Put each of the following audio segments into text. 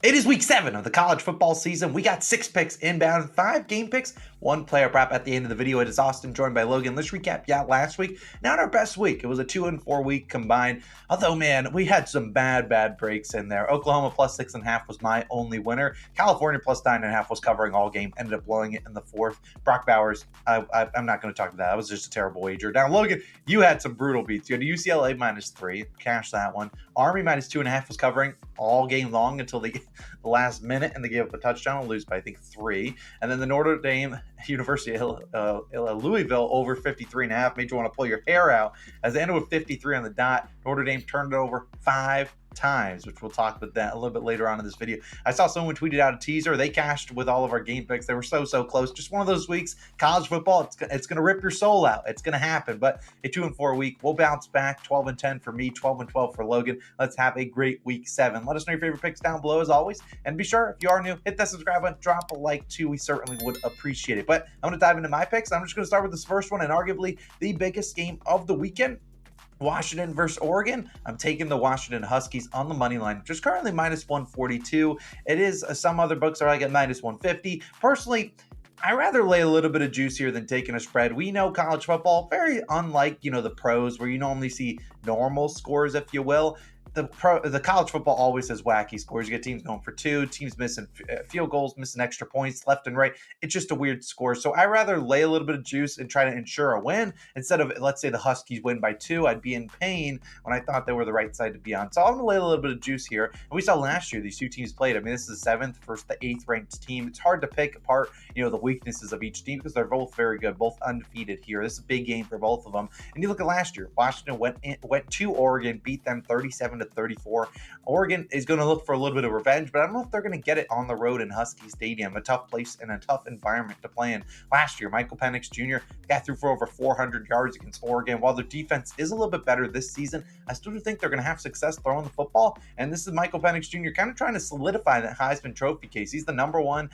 It is week 7 of the college football season. We got 6 picks inbound, 5 game picks, 1 player prop at the end of the video. It is Austin joined by Logan. Let's recap last week. Not our best week. It was a 2 and 4 week combined. Although, man, we had some bad breaks in there. Oklahoma plus 6.5 was my only winner. California plus 9.5 was covering all game. Ended up blowing it in the fourth. Brock Bowers, I'm not going to talk about that. That was just a terrible wager. Now, Logan, you had some brutal beats. You had UCLA -3. Cash that one. Army -2.5 was covering all game long until the last minute, and they gave up a touchdown and lose by, I think, 3. And then the Notre Dame University of Louisville over 53.5 made you want to pull your hair out as they ended with 53 on the dot. Notre Dame turned it over 5 times, which we'll talk about that a little bit later on in this video. I saw someone tweeted out a teaser. They cashed with all of our game picks. They were so close. Just one of those weeks. College football, it's going to rip your soul out. It's going to happen. But a 2 and 4 week, we'll bounce back. 12 and 10 for me, 12 and 12 for Logan. Let's have a great week 7. Let us know your favorite picks down below as always. And be sure, if you are new, hit that subscribe button, drop a like too. We certainly would appreciate it. But I'm going to dive into my picks. I'm just going to start with this first one and arguably the biggest game of the weekend. Washington versus Oregon. I'm taking the Washington Huskies on the money line, which is currently -142. It is some other books are like at -150. Personally, I rather lay a little bit of juice here than taking a spread. We know college football, very unlike, the pros where you normally see normal scores, if you will. The college football always has wacky scores. You get teams going for 2, teams missing field goals, missing extra points left and right. It's just a weird score. So I rather lay a little bit of juice and try to ensure a win instead of, let's say, the Huskies win by 2. I'd be in pain when I thought they were the right side to be on. So I'm going to lay a little bit of juice here. And we saw last year these two teams played. I mean, this is the 7th versus the 8th ranked team. It's hard to pick apart, the weaknesses of each team because they're both very good, both undefeated here. This is a big game for both of them. And you look at last year, Washington went to Oregon, beat them 37-34. Oregon is going to look for a little bit of revenge, but I don't know if they're going to get it on the road in Husky Stadium, a tough place and a tough environment to play in. Last year, Michael Penix Jr. got through for over 400 yards against Oregon. While their defense is a little bit better this season, I still do think they're going to have success throwing the football. And this is Michael Penix Jr. kind of trying to solidify that Heisman Trophy case. He's the number one,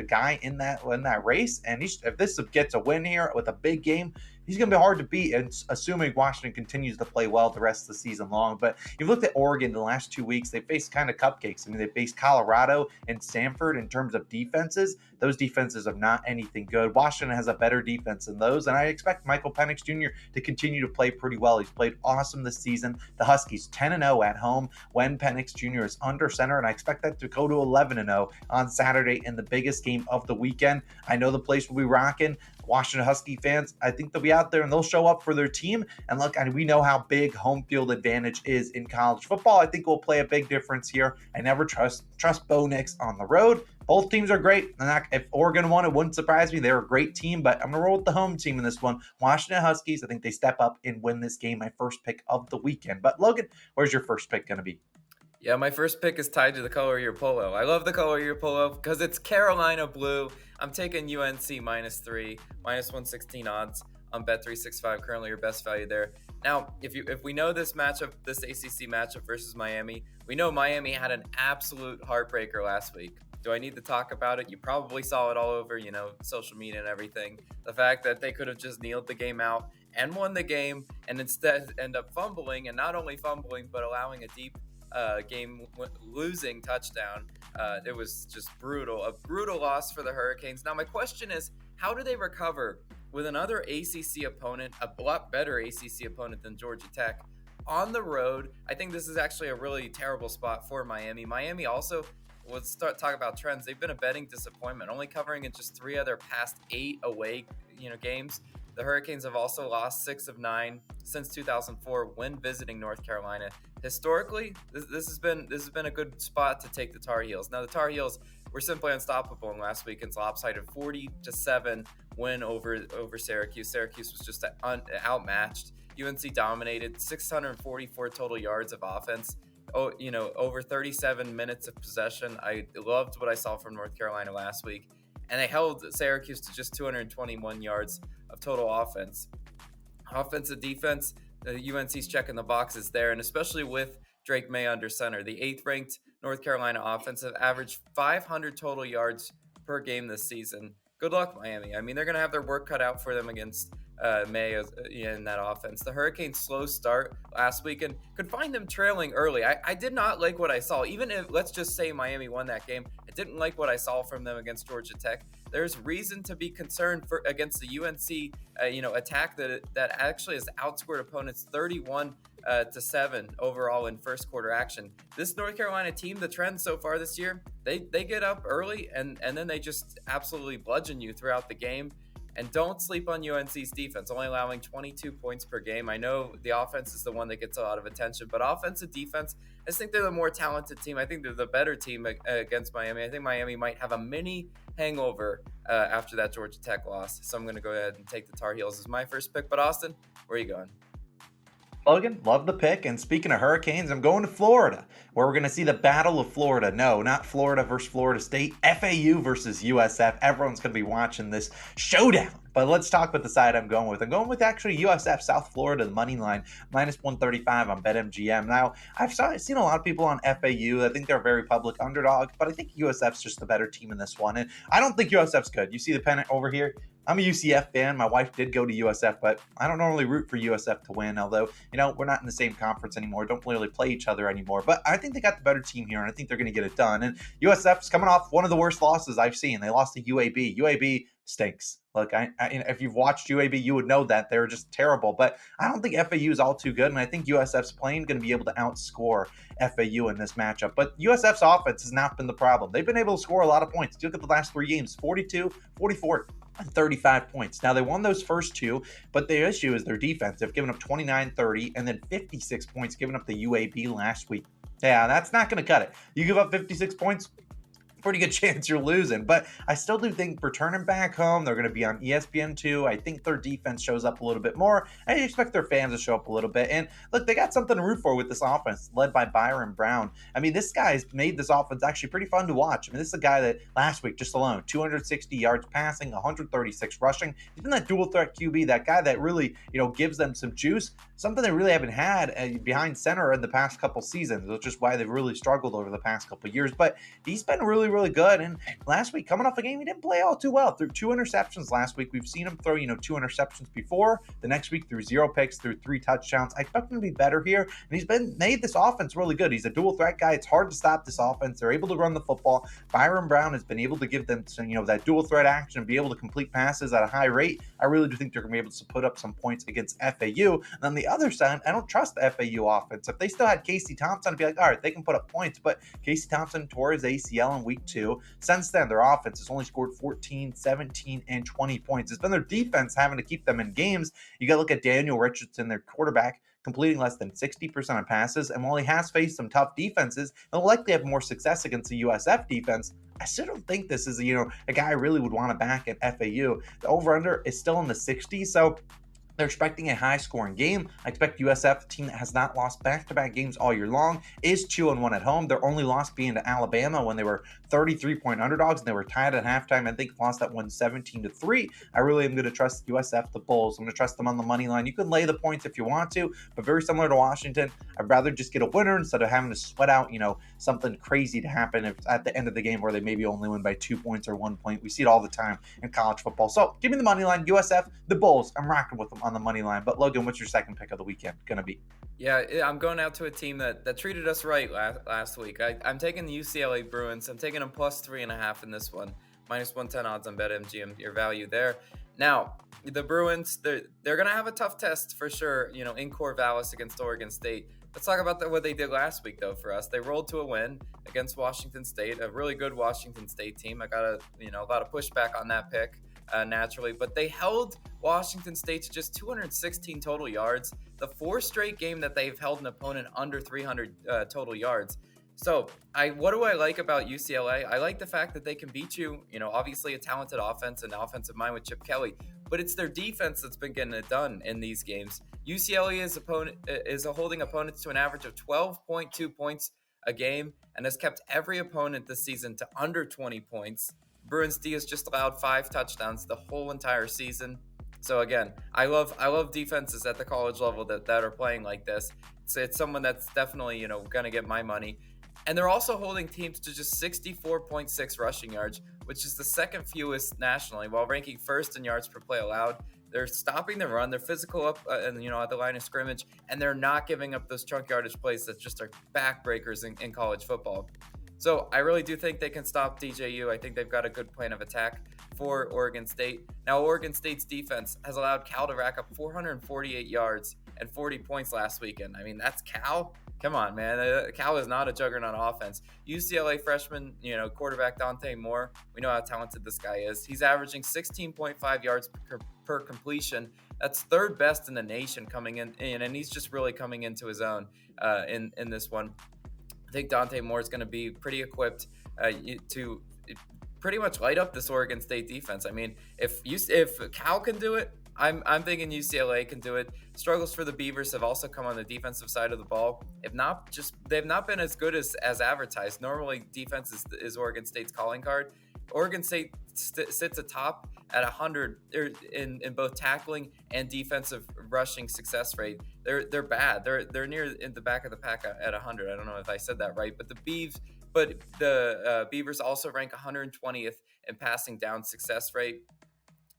guy in that race. And if this gets a win here with a big game, he's going to be hard to beat, and assuming Washington continues to play well the rest of the season long. But you've looked at Oregon the last 2 weeks, they faced kind of cupcakes. I mean, they faced Colorado and Stanford in terms of defenses. Those defenses are not anything good. Washington has a better defense than those, and I expect Michael Penix Jr. to continue to play pretty well. He's played awesome this season. The Huskies 10-0 at home when Penix Jr. is under center, and I expect that to go to 11-0 on Saturday in the biggest game of the weekend. I know the place will be rocking. Washington Husky fans, I think they'll be out there and they'll show up for their team. And look, we know how big home field advantage is in college football. I think will play a big difference here. I never trust Bo Nix on the road. Both teams are great. And if Oregon won, it wouldn't surprise me. They're a great team, but I'm going to roll with the home team in this one. Washington Huskies, I think they step up and win this game. My first pick of the weekend. But Logan, where's your first pick going to be? Yeah, my first pick is tied to the color of your polo. I love the color of your polo because it's Carolina blue. I'm taking UNC -3, -116 odds on Bet365. Currently your best value there. Now, if we know this matchup, this ACC matchup versus Miami, we know Miami had an absolute heartbreaker last week. Do I need to talk about it? You probably saw it all over, social media and everything. The fact that they could have just kneeled the game out and won the game and instead end up fumbling, and not only fumbling, but allowing a deep game-losing touchdown. It was just brutal. A brutal loss for the Hurricanes. Now, my question is, how do they recover with another ACC opponent, a lot better ACC opponent than Georgia Tech, on the road? I think this is actually a really terrible spot for Miami. Miami also, let's talk about trends. They've been a betting disappointment, only covering in just 3 of their past 8 away games. The Hurricanes have also lost 6 of 9 since 2004 when visiting North Carolina. Historically, this has been a good spot to take the Tar Heels. Now, the Tar Heels were simply unstoppable in last weekend's lopsided 40-7 win over Syracuse. Syracuse was just outmatched. UNC dominated 644 total yards of offense. Over 37 minutes of possession. I loved what I saw from North Carolina last week. And they held Syracuse to just 221 yards of total offense. Offensive defense, UNC's checking the boxes there, and especially with Drake May under center. The 8th ranked North Carolina offense have averaged 500 total yards per game this season. Good luck, Miami. I mean, they're going to have their work cut out for them against May in that offense. The Hurricanes' slow start last week and could find them trailing early. I did not like what I saw. Even if, let's just say, Miami won that game, I didn't like what I saw from them against Georgia Tech. There's reason to be concerned against the UNC attack that actually has outscored opponents 31-7 overall in first quarter action. This North Carolina team, the trend so far this year, they get up early and then they just absolutely bludgeon you throughout the game. And don't sleep on UNC's defense, only allowing 22 points per game. I know the offense is the one that gets a lot of attention, but offensive defense, I just think they're the more talented team. I think they're the better team against Miami. I think Miami might have a mini hangover after that Georgia Tech loss. So I'm going to go ahead and take the Tar Heels as my first pick. But Austin, where are you going? Logan, love the pick. And speaking of Hurricanes, I'm going to Florida, where we're going to see the Battle of Florida. No, not Florida versus Florida State. FAU versus USF. Everyone's going to be watching this showdown. But let's talk about the side I'm going with. I'm going with actually USF, South Florida, the money line, minus 135 on BetMGM. Now, I've seen a lot of people on FAU. I think they're a very public underdog, but I think USF's just the better team in this one. And I don't think USF's good. You see the pennant over here? I'm a UCF fan. My wife did go to USF, but I don't normally root for USF to win, although, we're not in the same conference anymore. Don't really play each other anymore. But I think they got the better team here, and I think they're going to get it done. And USF's coming off one of the worst losses I've seen. They lost to UAB. UAB stinks. Look, if you've watched UAB, you would know that they're just terrible. But I don't think FAU is all too good, and I think USF's playing going to be able to outscore FAU in this matchup. But USF's offense has not been the problem. They've been able to score a lot of points. You look at the last 3 games, 42, 44, and 35 points. Now, they won those first 2, but the issue is their defense. They've given up 29, 30, and then 56 points given up the UAB last week. Yeah, that's not going to cut it. You give up 56 points, pretty good chance you're losing. But I still do think returning back home, they're going to be on ESPN2. I think their defense shows up a little bit more. I expect their fans to show up a little bit. And look, they got something to root for with this offense, led by Byron Brown. I mean, this guy's made this offense actually pretty fun to watch. I mean, this is a guy that last week, just alone, 260 yards passing, 136 rushing. He's been that dual threat QB, that guy that really, gives them some juice, something they really haven't had behind center in the past couple seasons, which is why they've really struggled over the past couple years. But he's been really good. And last week, coming off a game, he didn't play all too well. Threw 2 interceptions last week. We've seen him throw, 2 interceptions before. The next week, threw 0 picks, threw 3 touchdowns. I expect him to be better here. And he's made this offense really good. He's a dual threat guy. It's hard to stop this offense. They're able to run the football. Byron Brown has been able to give them, that dual threat action and be able to complete passes at a high rate. I really do think they're going to be able to put up some points against FAU. And on the other side, I don't trust the FAU offense. If they still had Casey Thompson, I'd be like, all right, they can put up points. But Casey Thompson tore his ACL in week 2. Since then, their offense has only scored 14, 17, and 20 points. It's been their defense having to keep them in games. You got to look at Daniel Richardson, their quarterback, completing less than 60% of passes. And while he has faced some tough defenses, he'll likely have more success against the USF defense. I still don't think this is, a guy I really would want to back at FAU. The over-under is still in the 60s, so they're expecting a high-scoring game. I expect USF, a team that has not lost back-to-back games all year long, is 2-1 at home. Their only loss being to Alabama when they were 33-point underdogs, and they were tied at halftime. I think lost that one 17-3. I really am going to trust USF, the Bulls. I'm going to trust them on the money line. You can lay the points if you want to, but very similar to Washington, I'd rather just get a winner instead of having to sweat out, something crazy to happen if at the end of the game where they maybe only win by 2 points or 1 point. We see it all the time in college football. So give me the money line, USF, the Bulls. I'm rocking with them on the money line. But Logan, what's your second pick of the weekend going to be? Yeah, I'm going out to a team that treated us right last week. I'm taking the UCLA Bruins. I'm taking them plus 3.5 in this one. Minus 110 odds on BetMGM, your value there. Now, the Bruins, they're going to have a tough test for sure, in Corvallis against Oregon State. Let's talk about what they did last week, though, for us. They rolled to a win against Washington State, a really good Washington State team. I got a lot of pushback on that pick. Naturally, but they held Washington State to just 216 total yards, the 4th straight game that they've held an opponent under 300 total yards. So what do I like about UCLA? I like the fact that they can beat you, obviously a talented offense and offensive mind with Chip Kelly, but it's their defense that's been getting it done in these games. UCLA is holding opponents to an average of 12.2 points a game and has kept every opponent this season to under 20 points. Bruins D has just allowed 5 touchdowns the whole entire season. So again, I love defenses at the college level that are playing like this. It's someone that's definitely, going to get my money. And they're also holding teams to just 64.6 rushing yards, which is the second fewest nationally, while ranking first in yards per play allowed. They're stopping the run. They're physical up and at the line of scrimmage, and they're not giving up those chunk yardage plays that just are backbreakers in college football. So I really do think they can stop DJU. I think they've got a good plan of attack for Oregon State. Now, Oregon State's defense has allowed Cal to rack up 448 yards and 40 points last weekend. I mean, that's Cal. Come on, man. Cal is not a juggernaut offense. UCLA freshman, quarterback Dante Moore. We know how talented this guy is. He's averaging 16.5 yards per completion. That's third best in the nation coming in, and he's just really coming into his own in this one. I think Dante Moore is going to be pretty equipped to pretty much light up this Oregon State defense. I mean, if Cal can do it, I'm thinking UCLA can do it. Struggles for the Beavers have also come on the defensive side of the ball. They've not been as good as advertised. Normally, defense is Oregon State's calling card. Oregon State sits atop at 100 in both tackling and defensive rushing success rate. They're bad. They're near in the back of the pack at 100. I don't know if I said that right, but the Beavers also rank 120th in passing down success rate.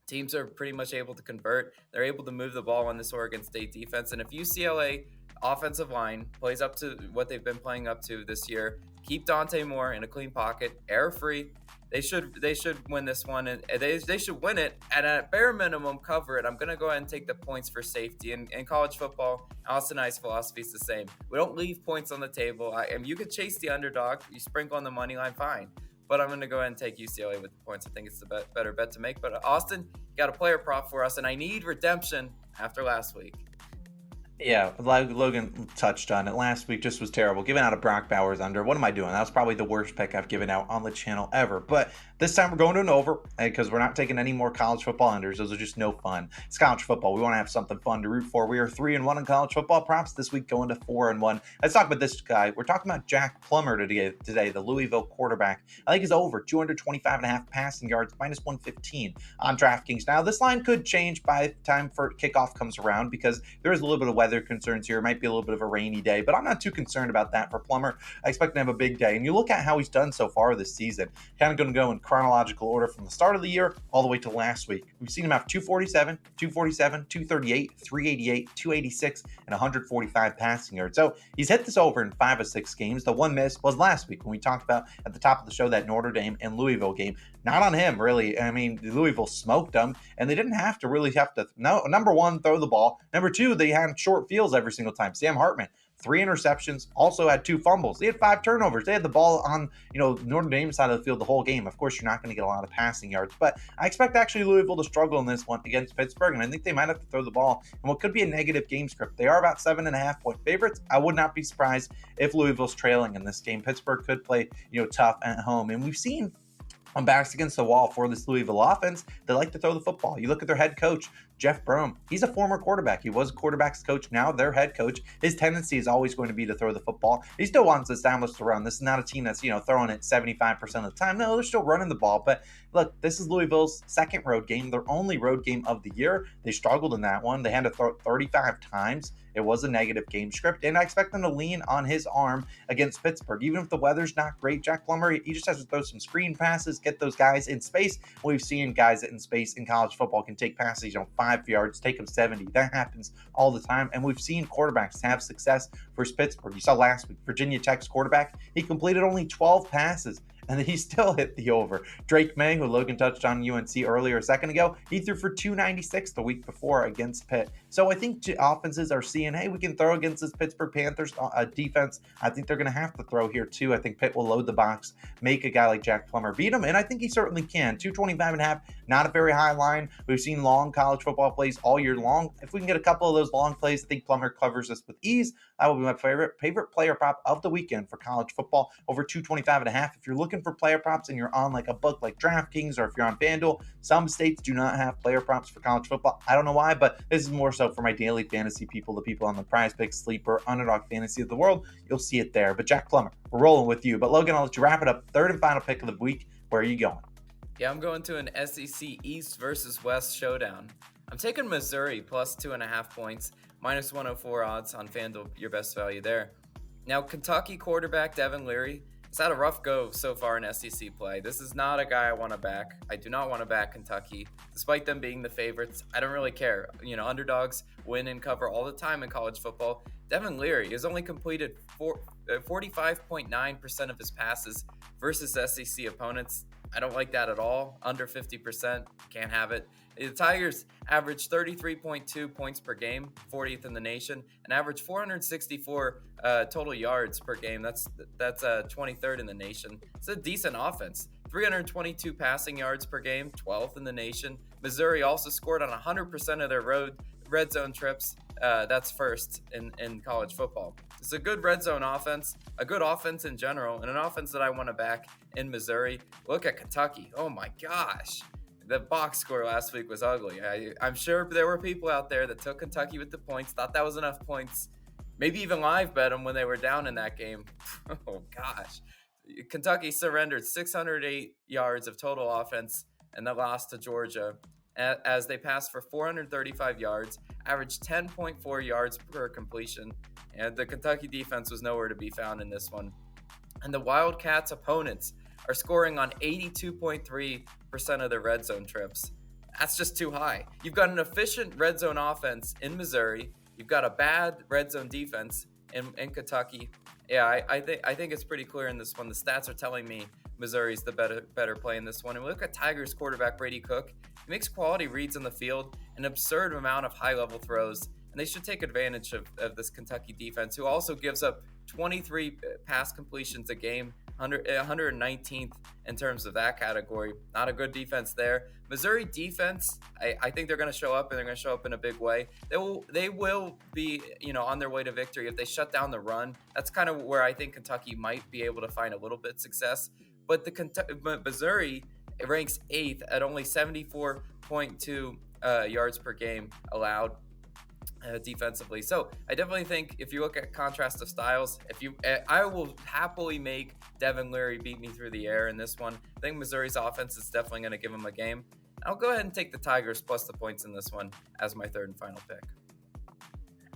Teams are pretty much able to convert. They're able to move the ball on this Oregon State defense. And if UCLA offensive line plays up to what they've been playing up to this year, keep Dante Moore in a clean pocket, error-free, they should win this one. And they should win it, and at bare minimum, cover it. I'm going to go ahead and take the points for safety. In college football, Austin Ice philosophy is the same. We don't leave points on the table. You could chase the underdog. You sprinkle on the money line, fine. But I'm going to go ahead and take UCLA with the points. I think it's the better bet to make. But Austin, you got a player prop for us, and I need redemption after last week. Yeah, like Logan touched on it. Last week just was terrible. Giving out a Brock Bowers under. What am I doing? That was probably the worst pick I've given out on the channel ever. But this time we're going to an over because we're not taking any more college football unders. Those are just no fun. It's college football. We want to have something fun to root for. We are 3-1 in college football props this week, going to 4-1. Let's talk about this guy. We're talking about Jack Plummer today, the Louisville quarterback. I think he's over 225.5 passing yards, minus 115 on DraftKings. Now, this line could change by the time for kickoff comes around because there is a little bit of weather concerns here. It might be a little bit of a rainy day, but I'm not too concerned about that for Plummer. I expect to have a big day. And you look at how he's done so far this season, kind of going to go in chronological order from the start of the year all the way to last week. We've seen him have 247, 238, 388, 286, and 145 passing yards. So he's hit this over in 5 of 6 games. The one miss was last week when we talked about at the top of the show that Notre Dame and Louisville game. Not on him, really. I mean, Louisville smoked them, and they didn't have to number one, throw the ball. Number two, they had short fields every single time. Sam Hartman, 3 interceptions, also had 2 fumbles. They had 5 turnovers. They had the ball on, Notre Dame's side of the field the whole game. Of course, you're not going to get a lot of passing yards, but I expect actually Louisville to struggle in this one against Pittsburgh, and I think they might have to throw the ball in what could be a negative game script. They are about 7.5 point favorites. I would not be surprised if Louisville's trailing in this game. Pittsburgh could play, tough at home, and we've seen on backs against the wall for this Louisville offense, they like to throw the football. You look at their head coach, Jeff Brom. He's a former quarterback. He was a quarterback's coach, now their head coach. His tendency is always going to be to throw the football. He still wants to establish the run. This is not a team that's, throwing it 75% of the time. No, they're still running the ball. But look, this is Louisville's second road game, their only road game of the year. They struggled in that one. They had to throw it 35 times. It was a negative game script, and I expect them to lean on his arm against Pittsburgh. Even if the weather's not great, Jack Plummer, he just has to throw some screen passes, get those guys in space. We've seen guys in space in college football can take passes, 5 yards, take them 70. That happens all the time, and we've seen quarterbacks have success versus Pittsburgh. You saw last week, Virginia Tech's quarterback, he completed only 12 passes, and he still hit the over. Drake May, who Logan touched on UNC earlier a second ago, he threw for 296 the week before against Pitt. So I think offenses are seeing, hey, we can throw against this Pittsburgh Panthers defense. I think they're going to have to throw here too. I think Pitt will load the box, make a guy like Jack Plummer beat him, and I think he certainly can. 225.5, not a very high line. We've seen long college football plays all year long. If we can get a couple of those long plays, I think Plummer covers this with ease. That will be my favorite player prop of the weekend for college football, over 225.5. If you're looking for player props and you're on like a book like DraftKings, or if you're on FanDuel, some states do not have player props for college football. I don't know why, but this is more so for my daily fantasy people, the people on the PrizePicks, Sleeper, Underdog Fantasy of the world. You'll see it there. But Jack Plummer, we're rolling with you. But Logan, I'll let you wrap it up. Third and final pick of the week. Where are you going? Yeah, I'm going to an SEC East versus West showdown. I'm taking Missouri plus 2.5 points, minus 104 odds on FanDuel, your best value there. Now, Kentucky quarterback Devin Leary It's had a rough go so far in SEC play. This is not a guy I want to back. I do not want to back Kentucky. Despite them being the favorites, I don't really care. Underdogs win and cover all the time in college football. Devin Leary has only completed 45.9% of his passes versus SEC opponents. I don't like that at all. Under 50%, can't have it. The Tigers average 33.2 points per game, 40th in the nation, and average 464 total yards per game. That's 23rd in the nation. It's a decent offense. 322 passing yards per game, 12th in the nation. Missouri also scored on 100% of their red zone trips. That's first in college football. It's a good red zone offense, a good offense in general, and an offense that I want to back in Missouri. Look at Kentucky. Oh my gosh. The box score last week was ugly. I'm sure there were people out there that took Kentucky with the points, thought that was enough points, maybe even live bet them when they were down in that game. Oh gosh. Kentucky surrendered 608 yards of total offense and they lost to Georgia as they passed for 435 yards, averaged 10.4 yards per completion, and the Kentucky defense was nowhere to be found in this one. And the Wildcats' opponents are scoring on 82.3% of their red zone trips. That's just too high. You've got an efficient red zone offense in Missouri. You've got a bad red zone defense in Kentucky. Yeah, I think it's pretty clear in this one. The stats are telling me Missouri's the better play in this one. And we look at Tigers quarterback Brady Cook. He makes quality reads on the field, an absurd amount of high-level throws, and they should take advantage of this Kentucky defense, who also gives up 23 pass completions a game, 119th in terms of that category. Not a good defense there. Missouri defense, I think they're going to show up, and they're going to show up in a big way. They will be, on their way to victory if they shut down the run. That's kind of where I think Kentucky might be able to find a little bit success. But Missouri ranks 8th at only 74.2 yards per game allowed defensively. So I definitely think if you look at contrast of styles, I will happily make Devin Leary beat me through the air in this one. I think Missouri's offense is definitely going to give him a game. I'll go ahead and take the Tigers plus the points in this one as my third and final pick.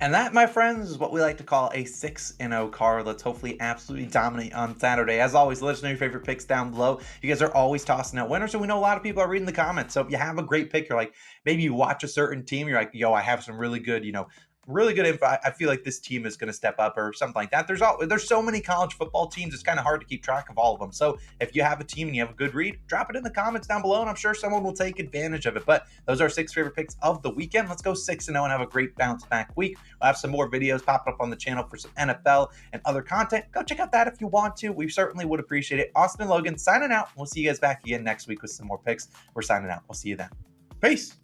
And that, my friends, is what we like to call a 6-0 card. Let's hopefully absolutely dominate on Saturday. As always, let us know your favorite picks down below. You guys are always tossing out winners, and we know a lot of people are reading the comments. So if you have a great pick, you're like, maybe you watch a certain team, you're like, yo, I have some really good, really good info. I feel like this team is going to step up or something like that. There's so many college football teams. It's kind of hard to keep track of all of them. So if you have a team and you have a good read, drop it in the comments down below, and I'm sure someone will take advantage of it. But those are 6 favorite picks of the weekend. Let's go 6-0 and have a great bounce back week. We'll have some more videos popping up on the channel for some NFL and other content. Go check out that if you want to. We certainly would appreciate it. Austin and Logan signing out. We'll see you guys back again next week with some more picks. We're signing out. We'll see you then. Peace.